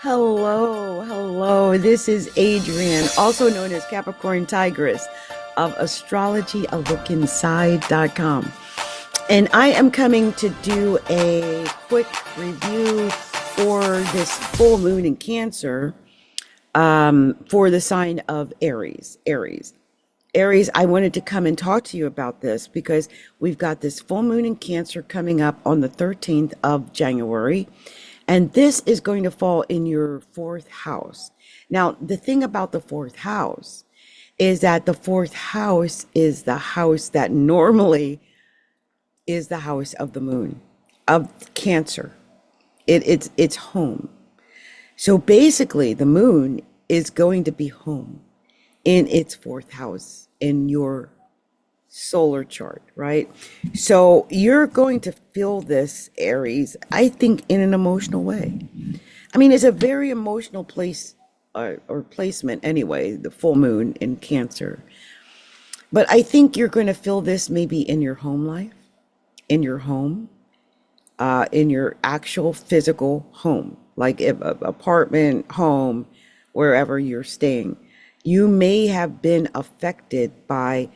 Hello. This is Adrienne, also known as Capricorntigress of Astrology, a look inside.com. And I am coming to do a quick review for this full moon in Cancer for the sign of Aries. Aries, I wanted to come and talk to you about this because we've got this full moon in Cancer coming up on the 13th of January. And this is going to fall in your fourth house. Now, the thing about the fourth house is that the fourth house is the house that normally is the house of the moon, of Cancer. It's home. So basically, the moon is going to be home in its fourth house in your solar chart, right? So you're going to feel this, Aries, I think, in an emotional way. I mean, it's a very emotional place or placement anyway, the full moon in Cancer. But I think you're going to feel this maybe in your home life, in your home, in your actual physical home, like if apartment, home, wherever you're staying. You may have been affected by,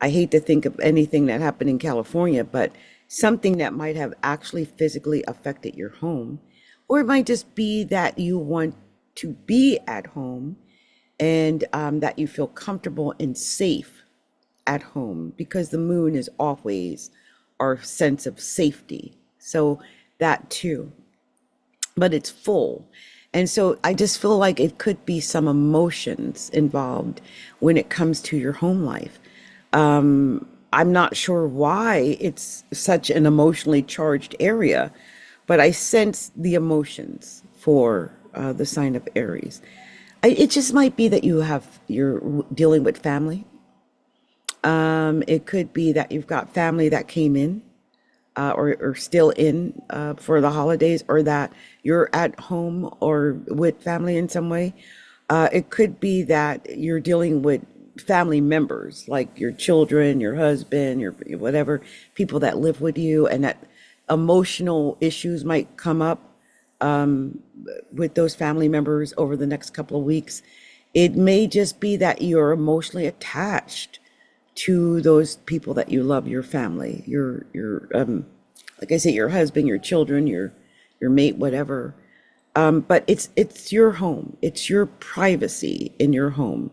I hate to think of anything that happened in California, but something that might have actually physically affected your home. Or it might just be that you want to be at home and that you feel comfortable and safe at home, because the moon is always our sense of safety. So that too, but it's full. And so I just feel like it could be some emotions involved when it comes to your home life. I'm not sure why it's such an emotionally charged area, but I sense the emotions for the sign of Aries. It just might be that you're dealing with family. It could be that you've got family that came in or still in for the holidays, or that you're at home or with family in some way. It could be that you're dealing with family members, like your children, your husband, your whatever, people that live with you, and that emotional issues might come up with those family members over the next couple of weeks. It may just be that you're emotionally attached to those people that you love, your family, your like I say, your husband, your children, your mate, whatever. But it's your home. It's your privacy in your home.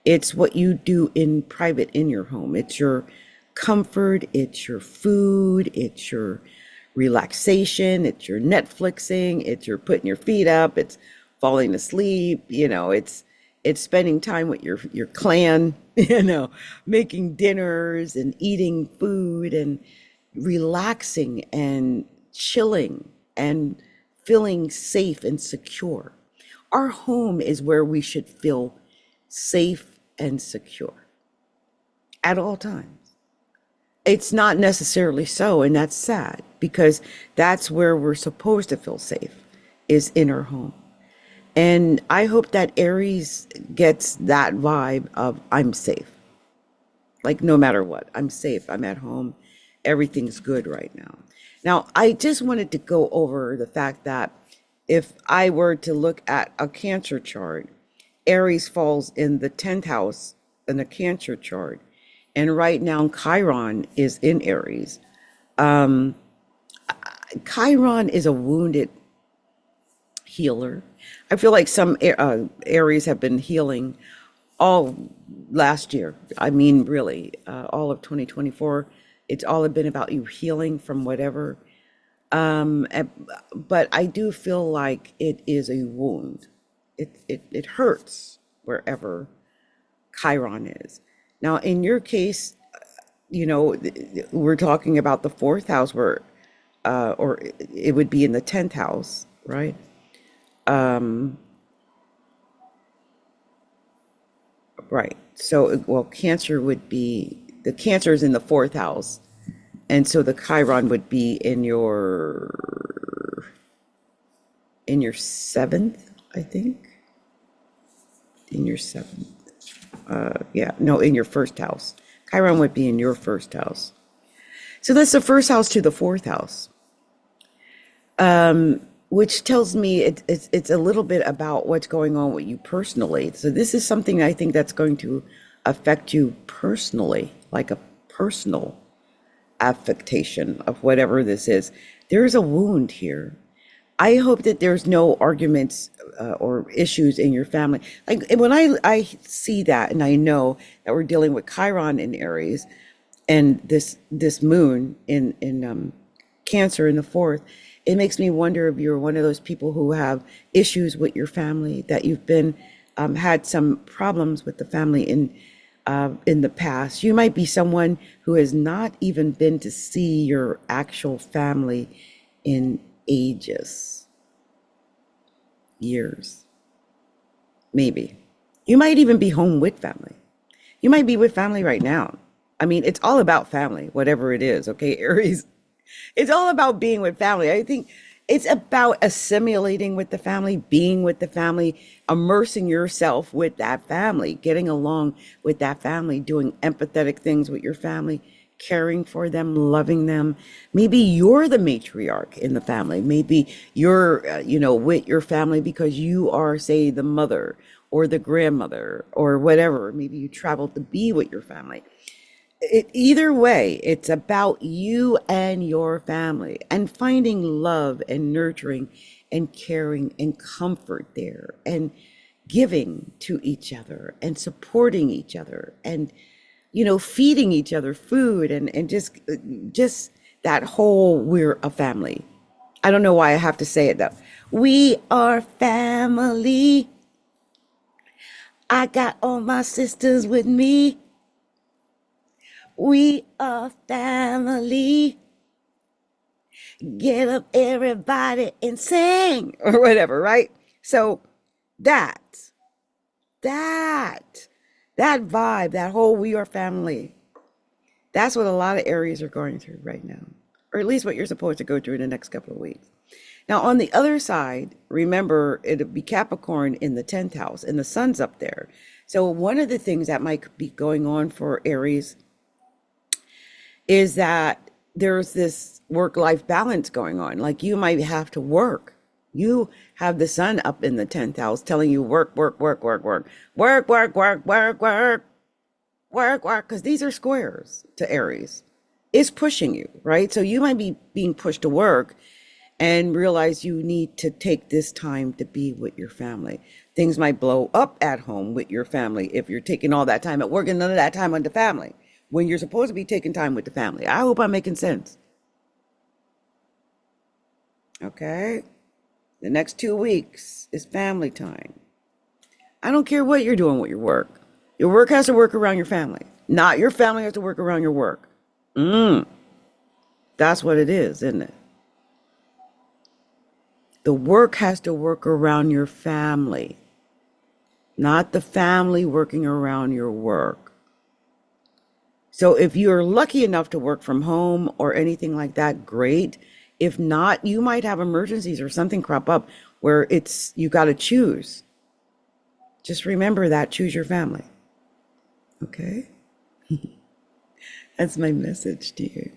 It's what you do in private in your home. It's your comfort. It's your food. It's your relaxation. It's your Netflixing. It's your putting your feet up. It's falling asleep. It's spending time with your clan. Making dinners and eating food and relaxing and chilling and feeling safe and secure. Our home is where we should feel safe and secure at all times. It's not necessarily so, and that's sad, because that's where we're supposed to feel safe, is in our home. And I hope that Aries gets that vibe of I'm safe. Like no matter what, I'm safe, I'm at home, everything's good right now. Now, I just wanted to go over the fact that if I were to look at a Cancer chart, Aries falls in the 10th house in the Cancer chart. And right now, Chiron is in Aries. Chiron is a wounded healer. I feel like some Aries have been healing all last year. I mean, really, all of 2024. It's all been about you healing from whatever. But I do feel like it is a wound. It hurts wherever Chiron is. Now, in your case, we're talking about the fourth house, where, or it would be in the 10th house, right? Right. So, well, Cancer would be, the Cancer is in the fourth house. And so the Chiron would be in your seventh, I think. In your seventh. Yeah, no, in your first house. Chiron would be in your first house. So that's the first house to the fourth house. which tells me it's a little bit about what's going on with you personally. So this is something I think that's going to affect you personally, like a personal affectation of whatever this is. There's a wound here. I hope that there's no arguments or issues in your family. Like when I see that and I know that we're dealing with Chiron in Aries and this moon in Cancer in the fourth, it makes me wonder if you're one of those people who have issues with your family, that you've been had some problems with the family in the past. You might be someone who has not even been to see your actual family in ages, years, maybe. You might even be home with family. You might be with family right now. I mean, it's all about family, whatever it is, okay, Aries? It's all about being with family. I think it's about assimilating with the family, being with the family, immersing yourself with that family, getting along with that family, doing empathetic things with your family, caring for them, loving them. Maybe you're the matriarch in the family. Maybe you're, with your family because you are, say, the mother or the grandmother or whatever. Maybe you traveled to be with your family. Either way, it's about you and your family and finding love and nurturing and caring and comfort there and giving to each other and supporting each other and feeding each other food and just that whole we're a family. I don't know why I have to say it though. We are family. I got all my sisters with me. We are family. Get up, everybody, and sing, or whatever, right? So that, that, that vibe, that whole we are family, that's what a lot of Aries are going through right now, or at least what you're supposed to go through in the next couple of weeks. Now, on the other side, remember, it'll be Capricorn in the 10th house, and the sun's up there. So one of the things that might be going on for Aries is that there's this work-life balance going on. Like you might have to work. You have the sun up in the 10th house telling you work, work, work, work, work, work, work, work, work, work, work, work, because these are squares to Aries. It's pushing you, right? So you might be being pushed to work and realize you need to take this time to be with your family. Things might blow up at home with your family if you're taking all that time at work and none of that time on the family, when you're supposed to be taking time with the family. I hope I'm making sense. Okay? The next 2 weeks is family time. I don't care what you're doing with your work. Your work has to work around your family. Not your family has to work around your work. That's what it is, isn't it? The work has to work around your family, not the family working around your work. So if you're lucky enough to work from home or anything like that, great. If not, you might have emergencies or something crop up where you got to choose. Just remember that, choose your family. Okay? That's my message to you.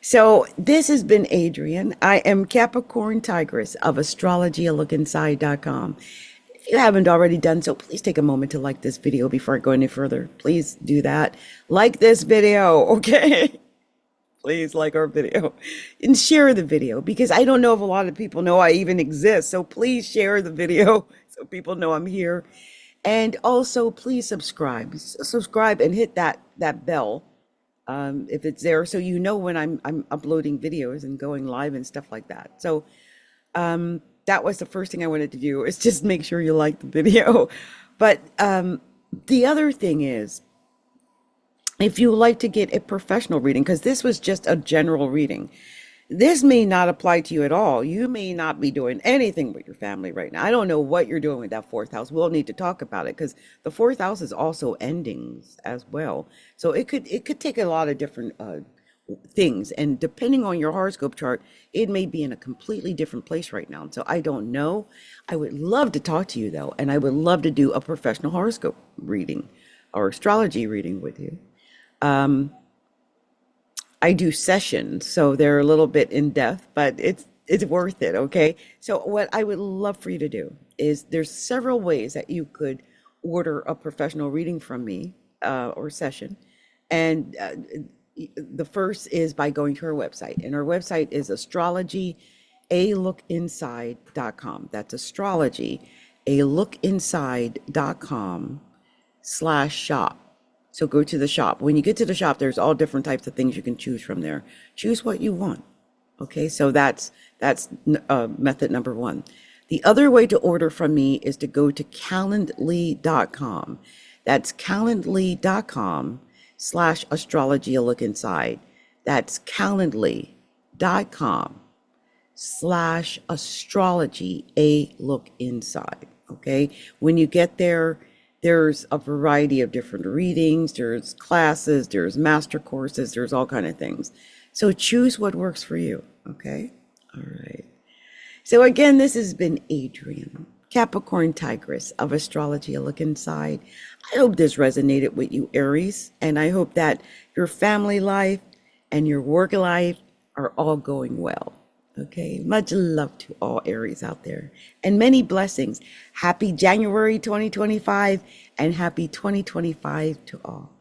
So this has been Adrienne. I am Capricorntigress of astrologyalookInside.com. If you haven't already done so, please take a moment to like this video before I go any further. Please do that. Like this video, okay? Please like our video and share the video, because I don't know if a lot of people know I even exist. So please share the video so people know I'm here. And also please subscribe. Subscribe and hit that bell if it's there, so you know when I'm uploading videos and going live and stuff like that. So that was the first thing I wanted to do, is just make sure you like the video. But the other thing is, if you like to get a professional reading, because this was just a general reading, this may not apply to you at all. You may not be doing anything with your family right now. I don't know what you're doing with that fourth house. We'll need to talk about it, because the fourth house is also endings as well. So it could take a lot of different things, and depending on your horoscope chart, it may be in a completely different place right now. So I don't know. I would love to talk to you though, and I would love to do a professional horoscope reading or astrology reading with you. I do sessions, so they're a little bit in depth, but It's worth it, okay? So what I would love for you to do is there's several ways that you could order a professional reading from me or session. And the first is by going to our website. And our website is astrology.alookinside.com. That's astrology.alookinside.com/shop. So go to the shop. When you get to the shop, there's all different types of things you can choose from there. Choose what you want. Okay, so that's method number one. The other way to order from me is to go to calendly.com. That's calendly.com/astrology a look inside. That's calendly.com/astrology a look inside. Okay, when you get there, there's a variety of different readings, there's classes, there's master courses, there's all kind of things. So choose what works for you, okay? All right. So again, this has been Adrienne, Capricorntigress of Astrology a Look Inside. I hope this resonated with you, Aries, and I hope that your family life and your work life are all going well. Okay, much love to all Aries out there and many blessings. Happy January 2025 and happy 2025 to all.